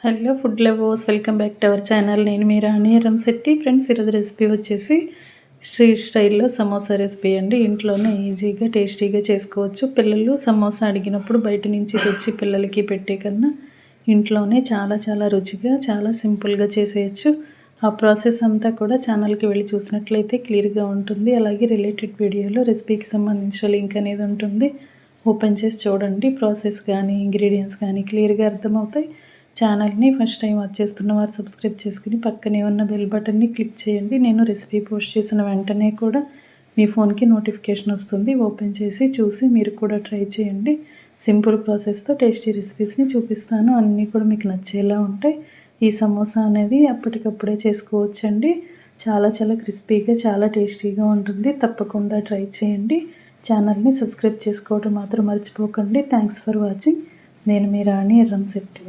Hello food lovers, welcome back to our channel. నేను మీ రాణి రంశెట్టి. Friends, ఈరోజు recipe వచ్చేసి street స్టైల్లో సమోసా రెసిపీ అండి. ఇంట్లోనే ఈజీగా టేస్టీగా చేసుకోవచ్చు. పిల్లలు సమోసా అడిగినప్పుడు బయట నుంచి తెచ్చి పిల్లలకి పెట్టే కన్నా ఇంట్లోనే చాలా చాలా రుచిగా చాలా సింపుల్గా చేసేయచ్చు. ఆ ప్రాసెస్ అంతా కూడా ఛానల్కి వెళ్ళి చూసినట్లయితే క్లియర్గా ఉంటుంది. అలాగే రిలేటెడ్ వీడియోలో రెసిపీకి సంబంధించిన లింక్ అనేది ఉంటుంది. ఓపెన్ చేసి చూడండి. ప్రాసెస్ కానీ ఇంగ్రీడియంట్స్ కానీ క్లియర్గా అర్థమవుతాయి. ఛానల్ని ఫస్ట్ టైం వచ్చేస్తున్న వారు సబ్స్క్రైబ్ చేసుకుని పక్కనే ఉన్న బెల్ బటన్ని క్లిక్ చేయండి. నేను రెసిపీ పోస్ట్ చేసిన వెంటనే కూడా మీ ఫోన్కి నోటిఫికేషన్ వస్తుంది. ఓపెన్ చేసి చూసి మీరు కూడా ట్రై చేయండి. సింపుల్ ప్రాసెస్తో టేస్టీ రెసిపీస్ని చూపిస్తాను. అన్నీ కూడా మీకు నచ్చేలా ఉంటాయి. ఈ సమోసా అనేది అప్పటికప్పుడే చేసుకోవచ్చండి. చాలా చాలా క్రిస్పీగా చాలా టేస్టీగా ఉంటుంది. తప్పకుండా ట్రై చేయండి. ఛానల్ని సబ్స్క్రైబ్ చేసుకోవడం మాత్రం మర్చిపోకండి. Thanks for watching. నేను మీ రాణి రంశెట్టి.